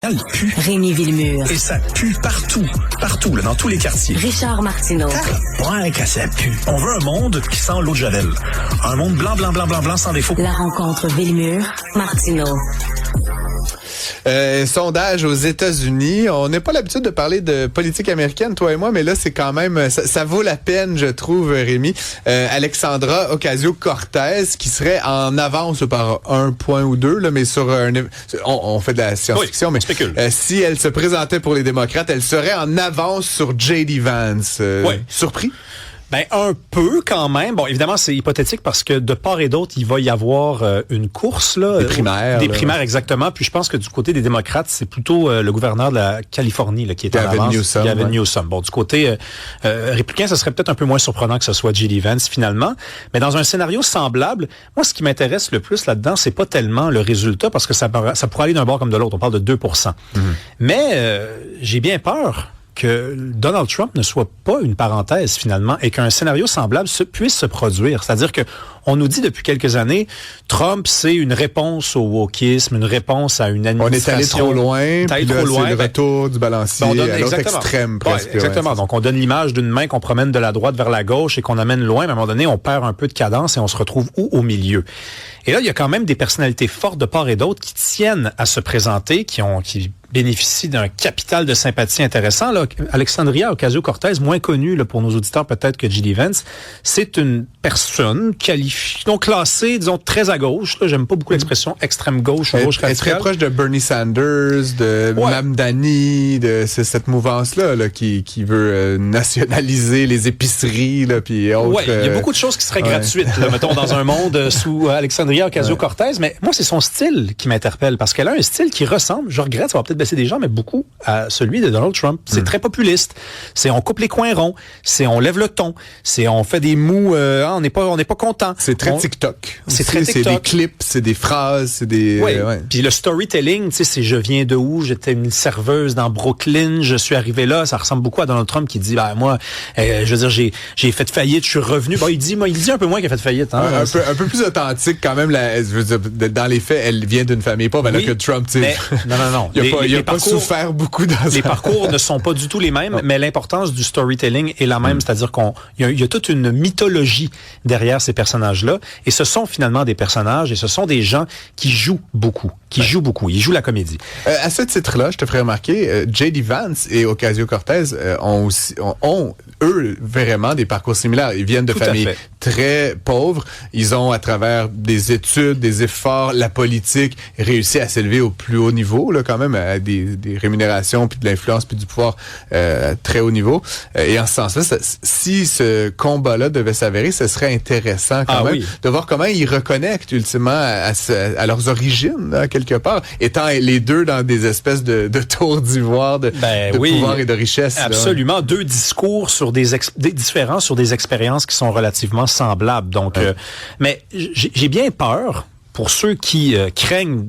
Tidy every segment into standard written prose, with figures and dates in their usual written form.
Elle pue. Rémi Villemure. Et ça pue partout. Partout, là, dans tous les quartiers. Richard Martineau. Ouais, que ça pue. On veut un monde qui sent l'eau de Javel. Un monde blanc, blanc, blanc, blanc, blanc, sans défaut. La rencontre Villemure-Martineau. Sondage aux États-Unis. On n'a pas l'habitude de parler de politique américaine, toi et moi, mais là, c'est quand même, ça vaut la peine, je trouve, Rémi. Alexandra Ocasio-Cortez, qui serait en avance par un point ou deux, là, mais sur on fait de la science-fiction, mais si elle se présentait pour les démocrates, elle serait en avance sur J.D. Vance. Surpris? Ben un peu quand même. Bon, évidemment, c'est hypothétique parce que de part et d'autre, il va y avoir une course là, des primaires exactement. Puis je pense que du côté des démocrates, c'est plutôt le gouverneur de la Californie là, qui est en avance, Gavin Newsom. Bon, du côté républicain, ça serait peut-être un peu moins surprenant que ce soit J.D. Vance finalement. Mais dans un scénario semblable, moi, ce qui m'intéresse le plus là-dedans, c'est pas tellement le résultat parce que ça pourrait aller d'un bord comme de l'autre. On parle de 2%. Mais j'ai bien peur que Donald Trump ne soit pas une parenthèse finalement et qu'un scénario semblable puisse se produire. C'est-à-dire que on nous dit depuis quelques années, Trump, c'est une réponse au wokisme, une réponse à une administration. On est allé trop loin, puis là, c'est le retour du balancier à l'autre extrême presque. Exactement. Donc, on donne l'image d'une main qu'on promène de la droite vers la gauche et qu'on amène loin, mais à un moment donné, on perd un peu de cadence et on se retrouve au milieu. Et là, il y a quand même des personnalités fortes de part et d'autre qui tiennent à se présenter, qui bénéficient d'un capital de sympathie intéressant. Là, Alexandria Ocasio-Cortez, moins connue là, pour nos auditeurs peut-être que J.D. Vance, c'est une personne qualifiée, donc classée, disons, très à gauche. Là, j'aime pas beaucoup l'expression extrême gauche, gauche radicale. Elle est très proche de Bernie Sanders, de Mamdani, de cette mouvance-là là, qui veut nationaliser les épiceries, là, puis autres. Ouais, il y a beaucoup de choses qui seraient gratuites, là, mettons, dans un monde sous Alexandria Ocasio-Cortez. Mais moi, c'est son style qui m'interpelle parce qu'elle a un style qui ressemble, je regrette, ça va peut-être baisser des gens, mais beaucoup à celui de Donald Trump. C'est très populiste. C'est on coupe les coins ronds. C'est on lève le ton. C'est on fait des mots. On n'est pas content. C'est très TikTok. C'est très TikTok. C'est des clips, c'est des phrases, c'est des. Puis le storytelling, tu sais, c'est je viens de où, j'étais une serveuse dans Brooklyn, je suis arrivé là. Ça ressemble beaucoup à Donald Trump qui dit, moi, je veux dire, j'ai fait faillite, je suis revenu. Bon, il dit un peu moins qu'il a fait faillite. Hein, un peu plus authentique quand même. Je veux dire, dans les faits, elle vient d'une famille pauvre, alors que Trump, tu sais. Non. Il a pas souffert beaucoup dans les parcours ne sont pas du tout les mêmes, mais l'importance du storytelling est la même, c'est-à-dire il y a toute une mythologie derrière ces personnages-là, et ce sont finalement des personnages, et ce sont des gens qui jouent beaucoup, ils jouent la comédie. À ce titre-là, je te ferai remarquer, J.D. Vance et Ocasio-Cortez ont eux, vraiment des parcours similaires. Ils viennent de familles très pauvres. Ils ont, à travers des études, des efforts, la politique, réussi à s'élever au plus haut niveau, là, quand même, à des rémunérations, puis de l'influence, puis du pouvoir très haut niveau. Et en ce sens-là, si ce combat-là devait s'avérer, ce serait intéressant quand même de voir comment ils reconnectent ultimement à leurs origines, là, quelque part, étant les deux dans des espèces de tours d'ivoire de pouvoir et de richesse. Absolument. Là. Deux discours sur différents sur des expériences qui sont relativement semblables. Donc, mais j'ai bien peur pour ceux qui craignent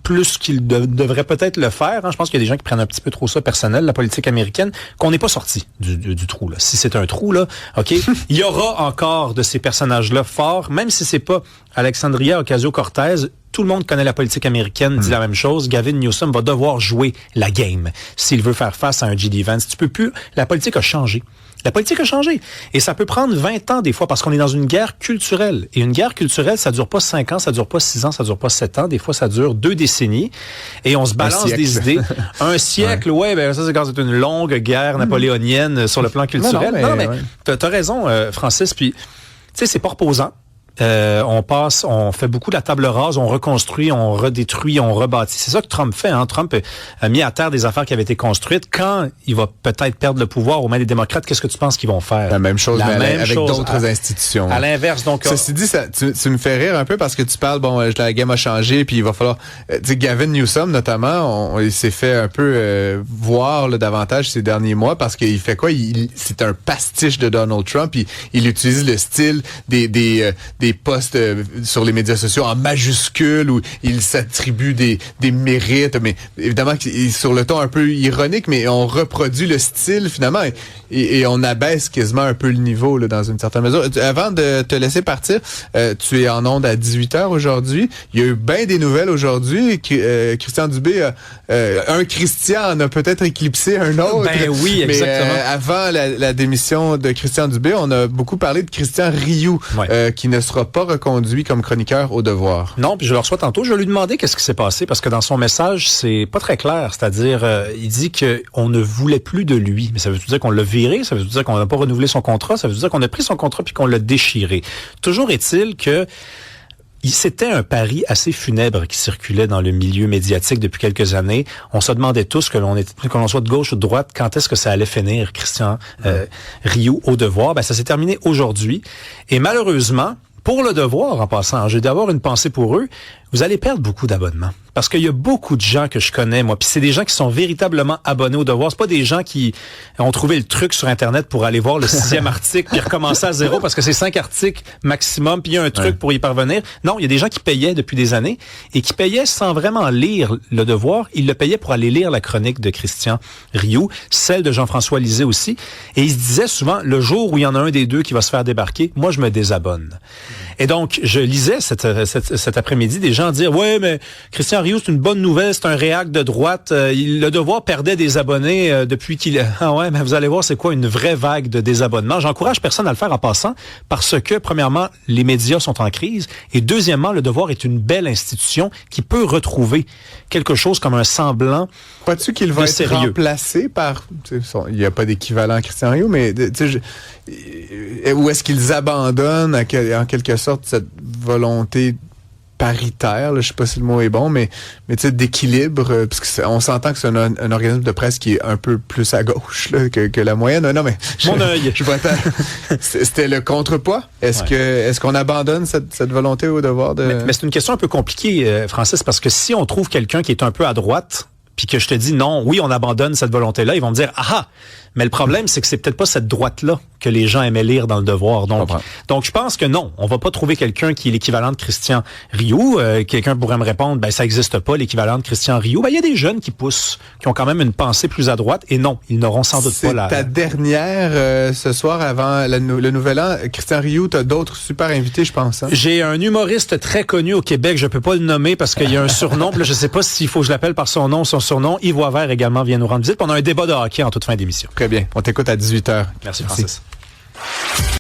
plus qu'ils devraient peut-être le faire. Hein. Je pense qu'il y a des gens qui prennent un petit peu trop ça personnel, la politique américaine, qu'on n'est pas sorti du trou. Là. Si c'est un trou, là, OK, il y aura encore de ces personnages-là forts, même si c'est pas Alexandria Ocasio-Cortez. Tout le monde connaît la politique américaine, dit la même chose. Gavin Newsom va devoir jouer la game s'il veut faire face à un J.D. Vance. Tu peux plus. La politique a changé. La politique a changé. Et ça peut prendre 20 ans des fois parce qu'on est dans une guerre culturelle. Et une guerre culturelle, ça dure pas 5 ans, ça dure pas 6 ans, ça dure pas 7 ans. Des fois, ça dure 2 décennies. Et on se balance des idées. Un siècle, ça, c'est quand c'est une longue guerre napoléonienne sur le plan culturel. Non, mais t'as raison, Francis. Puis, tu sais, c'est pas reposant. On fait beaucoup de la table rase, on reconstruit, on redétruit, on rebâtit. C'est ça que Trump fait. Hein. Trump a mis à terre des affaires qui avaient été construites. Quand il va peut-être perdre le pouvoir aux mains des démocrates, qu'est-ce que tu penses qu'ils vont faire? La même chose, mais avec d'autres institutions. À l'inverse, donc. Ceci dit, tu me fais rire un peu parce que tu parles, la game a changé, puis il va falloir. Tu sais, Gavin Newsom, notamment, il s'est fait un peu voir là, davantage ces derniers mois parce qu'il fait quoi? C'est un pastiche de Donald Trump. Il utilise le style des des posts sur les médias sociaux en majuscules où il s'attribue des mérites, mais évidemment sur le ton un peu ironique, mais on reproduit le style finalement et on abaisse quasiment un peu le niveau là, dans une certaine mesure. Avant de te laisser partir, tu es en onde à 18h aujourd'hui. Il y a eu bien des nouvelles aujourd'hui. Christian Dubé, un Christian en a peut-être éclipsé un autre. Ben oui, exactement. Mais avant la démission de Christian Dubé, on a beaucoup parlé de Christian Rioux, qui ne sera pas reconduit comme chroniqueur au Devoir. Non, puis je le reçois tantôt. Je lui ai demandé qu'est-ce qui s'est passé parce que dans son message, c'est pas très clair. C'est-à-dire, il dit qu'on ne voulait plus de lui. Mais ça veut dire qu'on l'a viré, ça veut dire qu'on n'a pas renouvelé son contrat, ça veut dire qu'on a pris son contrat puis qu'on l'a déchiré. Toujours est-il que c'était un pari assez funèbre qui circulait dans le milieu médiatique depuis quelques années. On se demandait tous que l'on soit de gauche ou de droite, quand est-ce que ça allait finir, Christian Rioux au Devoir. Ben, ça s'est terminé aujourd'hui. Et malheureusement, pour le Devoir, en passant, j'ai d'avoir une pensée pour eux, vous allez perdre beaucoup d'abonnements. Parce qu'il y a beaucoup de gens que je connais, moi, puis c'est des gens qui sont véritablement abonnés au Devoir. C'est pas des gens qui ont trouvé le truc sur Internet pour aller voir le 6e article puis recommencer à zéro parce que c'est 5 articles maximum puis il y a un truc pour y parvenir. Non, il y a des gens qui payaient depuis des années et qui payaient sans vraiment lire le Devoir. Ils le payaient pour aller lire la chronique de Christian Rioux, celle de Jean-François Lisée aussi. Et ils se disaient souvent, le jour où il y en a un des deux qui va se faire débarquer, moi, je me désabonne. Et donc, je lisais cet après-midi des gens dire, ouais, mais Christian Rioux, c'est une bonne nouvelle, c'est un réac de droite. Le Devoir perdait des abonnés depuis qu'il... Ah ouais, mais vous allez voir, c'est quoi une vraie vague de désabonnement. J'encourage personne à le faire en passant parce que, premièrement, les médias sont en crise et deuxièmement, le Devoir est une belle institution qui peut retrouver quelque chose comme un semblant. Crois-tu qu'il va être remplacé par... Il n'y a pas d'équivalent à Christian Rioux, mais où est-ce qu'ils abandonnent en quelque sorte cette volonté paritaire, là, je sais pas si le mot est bon, mais tu sais, d'équilibre, parce que on s'entend que c'est un organisme de presse qui est un peu plus à gauche là, que la moyenne. Non, mais mon œil. C'était le contrepoids. Est-ce qu'on abandonne cette volonté au Devoir de... Mais c'est une question un peu compliquée, Francis, parce que si on trouve quelqu'un qui est un peu à droite, puis que je te dis non, oui, on abandonne cette volonté-là, ils vont me dire ah. Mais le problème, c'est que c'est peut-être pas cette droite-là que les gens aimaient lire dans le Devoir. Donc je pense que non, on va pas trouver quelqu'un qui est l'équivalent de Christian Rioux. Quelqu'un pourrait me répondre, ben ça existe pas, l'équivalent de Christian Rioux. Ben il y a des jeunes qui poussent, qui ont quand même une pensée plus à droite. Et non, ils n'auront sans doute pas la... C'est ta dernière ce soir avant le Nouvel An. Christian Rioux, t'as d'autres super invités, je pense. Hein? J'ai un humoriste très connu au Québec, je peux pas le nommer parce qu'il y a un surnom. Là, je sais pas s'il faut que je l'appelle par son nom ou son surnom. Yves Boisvert également vient nous rendre visite. On a un débat de hockey en toute fin d'émission. Très bien. On t'écoute à 18h. Merci, Francis.